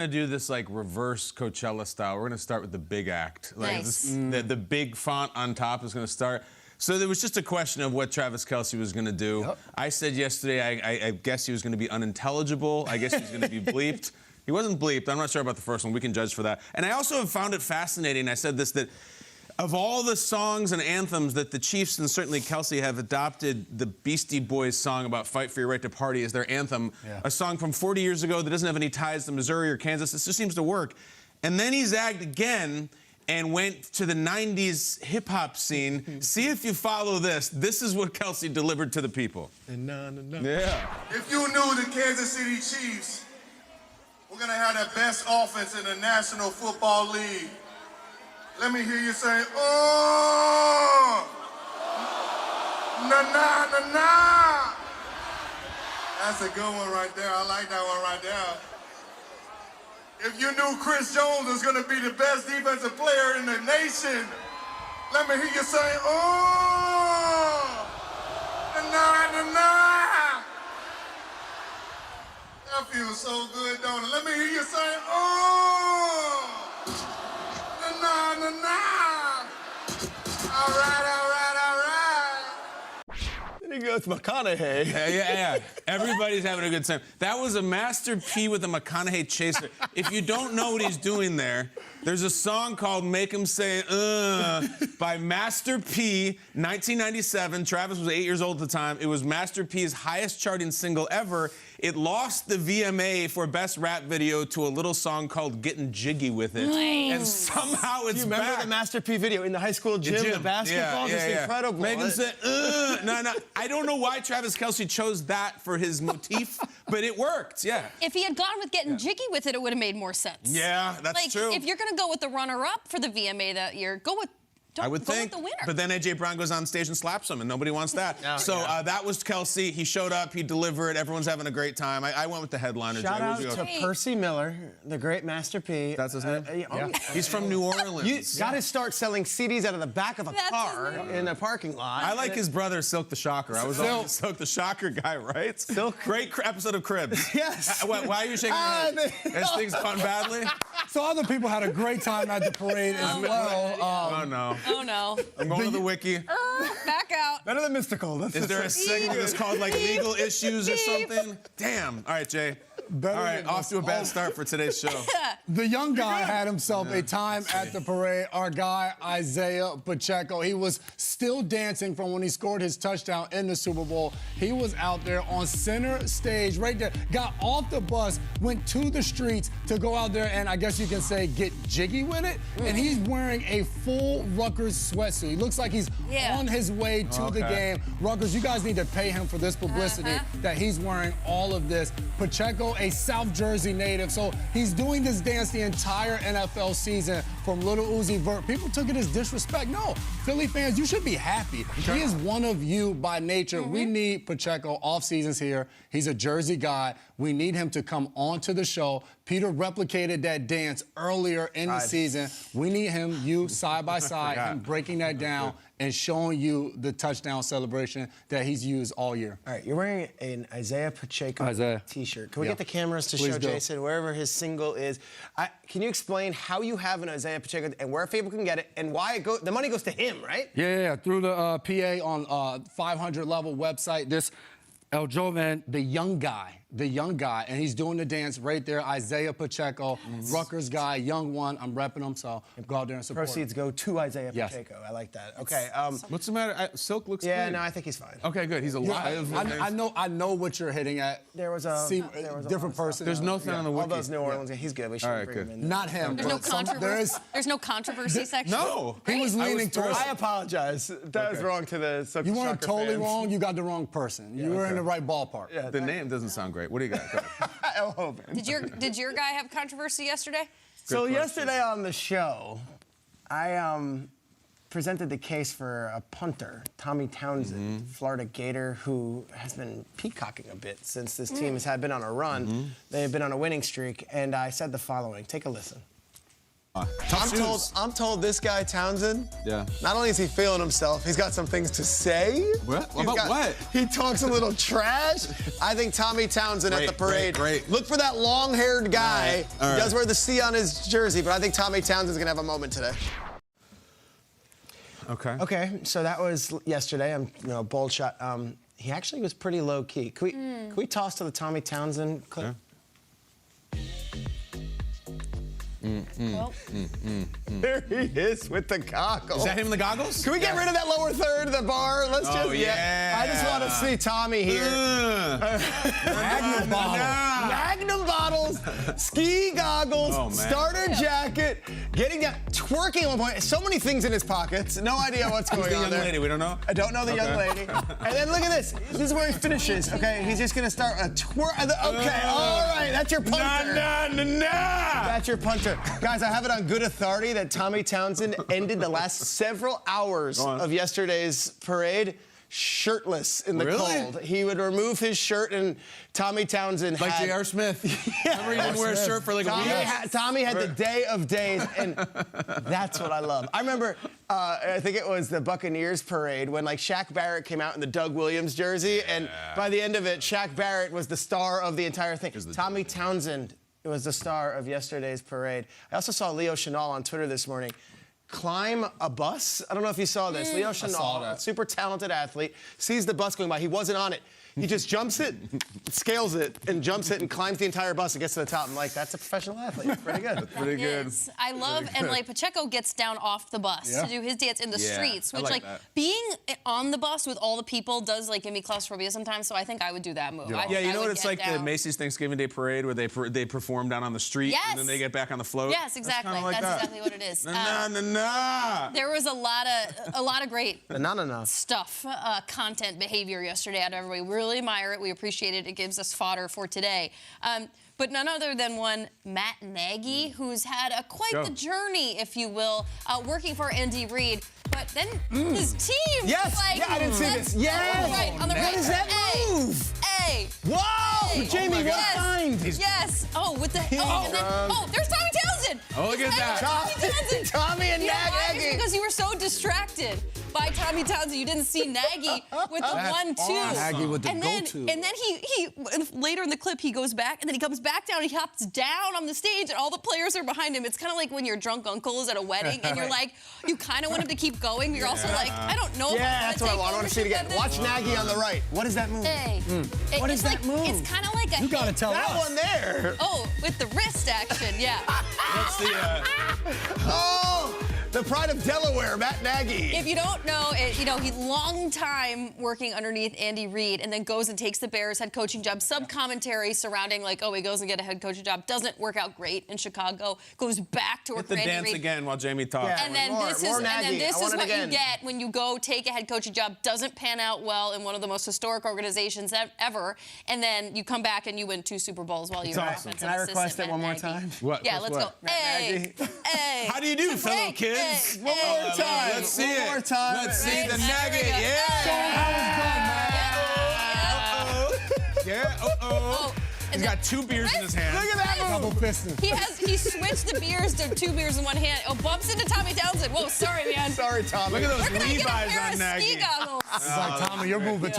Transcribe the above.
gonna do this like reverse Coachella style. We're gonna start with the big act. Like Nice. the big font on top is gonna start. So there was just a question of what Travis Kelce was gonna do. Yep. I said yesterday, I guess he was gonna be unintelligible. I guess he was gonna be bleeped. He wasn't bleeped. I'm not sure about the first one. We can judge for that. And I also have found it fascinating. I said this, that of all the songs and anthems that the Chiefs and certainly Kelce have adopted, the Beastie Boys song about fight for your right to party as their anthem, a song from 40 years ago that doesn't have any ties to Missouri or Kansas. This just seems to work. And then he zagged again and went to the 90s hip-hop scene. See if you follow this. This is what Kelce delivered to the people. Yeah. If you knew the Kansas City Chiefs were going to have the best offense in the National Football League, let me hear you say, oh, na-na-na-na. That's a good one right there. I like that one right there. If you knew Chris Jones was going to be the best defensive player in the nation, let me hear you say, oh, na-na-na-na. That feels so good, don't it? Let me hear you say, oh. Na-na-na. All right. Then he goes McConaughey. Yeah. Everybody's having a good time. That was a Master P with a McConaughey chaser. If you don't know what he's doing there, there's a song called Make 'Em Say, by Master P, 1997. Travis was 8 years old at the time. It was Master P's highest charting single ever. It lost the VMA for Best Rap Video to a little song called Getting Jiggy with It. Nice. And somehow it's Do you remember back. the Master P video in the high school gym, the basketball? Just incredible. Make 'em say, No. I don't know why Travis Kelce chose that for his motif, but it worked, yeah. If he had gone with Getting Jiggy with It, it would have made more sense. Yeah, that's true. If you're going to go with the runner-up for the VMA that year, go with I would think, with the winner. but then A.J. Brown goes on stage and slaps him, and nobody wants that. That was Kelce. He showed up. He delivered. Everyone's having a great time. I went with the headliner. Shout Jay. out Where'd you go? to Percy Miller, the great Master P. That's his name? Yeah. He's from New Orleans. You got to start selling CDs out of the back of a car in a parking lot. I like his brother, Silk the Shocker. I was on Silk the Shocker guy, right? Silk. Great episode of Cribs. Yes. Why are you shaking your head? Has things gone badly? So other people had a great time at the parade as well. Oh, no. Oh, no. I'm going to the wiki. Back out. Better than mystical. Is there a segment that's called, like, legal issues or something? Damn. All right, Jay. Better All right, than off to a bad start for today's show. The young guy had himself a time at the parade. Our guy, Isaiah Pacheco, he was still dancing from when he scored his touchdown in the Super Bowl. He was out there on center stage right there, got off the bus, went to the streets to go out there and I guess you can say get jiggy with it. And he's wearing a full Rutgers sweatsuit. He looks like he's on his way to the game. Rutgers, you guys need to pay him for this publicity that he's wearing all of this. Pacheco, a South Jersey native, so he's doing this dance the entire NFL season from Little Uzi Vert. People took it as disrespect. No, Philly fans, you should be happy. He is one of you by nature. We need Pacheco off seasons here. He's a Jersey guy. We need him to come onto the show. Peter replicated that dance earlier in the season. We need him, you, side by side, him breaking that down and showing you the touchdown celebration that he's used all year. All right, you're wearing an Isaiah Pacheco t-shirt. Can we get the cameras to show Jason wherever his single is? Can you explain how you have an Isaiah Pacheco and where people can get it and why the money goes to him, right? Yeah, through the PA on 500 level website. This El Joven, the young guy, and he's doing the dance right there. Isaiah Pacheco, Rutgers guy, young one. I'm repping him, so go out there and support. Proceeds go to Isaiah Pacheco. I like that. Okay. What's the matter? Silk looks good. Yeah, no, I think he's fine. Okay, good. He's alive. I know what you're hitting at. There was a different person. There's nothing on the wiki. All those New Orleans. He's good. We should bring him in. Not him. There's no controversy. There's no controversy section. No. He was leaning towards. I apologize. That was wrong to the Silk You weren't Shocker totally fans. wrong. You got the wrong person. You were in the right ballpark. Yeah, The name doesn't sound great. What do you got? Go ahead. Did your guy have controversy yesterday? So yesterday on the show, I presented the case for a punter, Tommy Townsend, Florida Gator, who has been peacocking a bit since this team has been on a run. They have been on a winning streak, and I said the following. Take a listen. I'm told this guy, Townsend, Yeah. not only is he feeling himself, he's got some things to say. What? What? He talks a little trash. I think Tommy Townsend at the parade. Great. Look for that long-haired guy. All right. He does wear the C on his jersey, but I think Tommy Townsend's going to have a moment today. Okay. Okay, so that was yesterday. Bold shot. He actually was pretty low-key. Can we toss to the Tommy Townsend clip? Yeah. There he is with the goggles. Is that him in the goggles? Can we get rid of that lower third of the bar? Let's yeah. I just want to see Tommy here. Magnum bottle. Magnum bottles, ski goggles, Oh, man. starter jacket, getting down, twerking at one point. So many things in his pockets. No idea what's going Who's the on young there. lady? We don't know. I don't know the young lady. And then look at this. This is where he finishes. Okay, he's just gonna start a twerk. Okay, all right, that's your punter. That's your punter. Guys, I have it on good authority that Tommy Townsend ended the last several hours of yesterday's parade shirtless in the cold. He would remove his shirt, and Tommy Townsend Like had... J.R. Smith. Remember he didn't wear a shirt for like a week? Tommy had the day of days, and that's what I love. I remember, I think it was the Buccaneers parade when like Shaq Barrett came out in the Doug Williams jersey, and by the end of it, Shaq Barrett was the star of the entire thing. Tommy Townsend was the star of yesterday's parade. I also saw Leo Chenal on Twitter this morning climb a bus. I don't know if you saw this. Leo Chenal, super talented athlete, sees the bus going by. He wasn't on it. He just jumps it, scales it, and jumps it and climbs the entire bus and gets to the top. I'm like, that's a professional athlete. That's pretty good. That's pretty good. Yes. I love, and like Pacheco gets down off the bus to do his dance in the streets, which like being on the bus with all the people does like give me claustrophobia sometimes. So I think I would do that move. Yeah, you know what it's like the Macy's Thanksgiving Day Parade where they perform down on the street and then they get back on the float. Yes, exactly. That's exactly what it is. There was a lot of great stuff, content, behavior yesterday out of everybody. We really admire it. We appreciate it. It gives us fodder for today. But none other than one Matt Nagy, who's had quite the journey, if you will, working for Andy Reid. But then his team was like, I didn't see this. On the right. What is that move? Whoa! Jamie, what kind? Yes. Oh, with the... there's Tommy Townsend. Oh, look at that. Tommy and Nagy. It's because you were so distracted by Tommy Townsend, you didn't see Nagy with the 1-2. Nagy with the go-to. And then he later in the clip, he goes back, and then he comes back down, and he hops down on the stage, and all the players are behind him. It's kind of like when your drunk uncle is at a wedding, and you're like, you kind of want him to keep going, but you're also like, I don't know if I that's what I want. I want to see it again. Watch Nagy on the right. What is that move? What is that move? It's kind of like a... You got to tell us. That one there. Oh, with the wrist action, yeah. What's the... The pride of Delaware, Matt Nagy. If you don't know, he long time working underneath Andy Reid, and then goes and takes the Bears head coaching job. Sub-commentary surrounding like, he goes and get a head coaching job. Doesn't work out great in Chicago. Goes back to work for Andy Reid. Hit the dance again while Jamie talks. Yeah, and then this is what you get when you go take a head coaching job. Doesn't pan out well in one of the most historic organizations ever, and then you come back and you win 2 Super Bowls while you're awesome. Can I request it one more time? What? Yeah, let's go. Hey. How do you do, fellow kids? One more time. Let's see it. One more time. Let's see the Nagy. Yeah. He's got 2 beers in his hand. Look at that move. Double fisting. He switched the beers to 2 beers in one hand. Bumps into Tommy Townsend. Whoa, sorry, man. Sorry, Tommy. Look at those Where can I get a Levi's pair on of Nagy. ski goggles? It's like, Tommy, you're moving to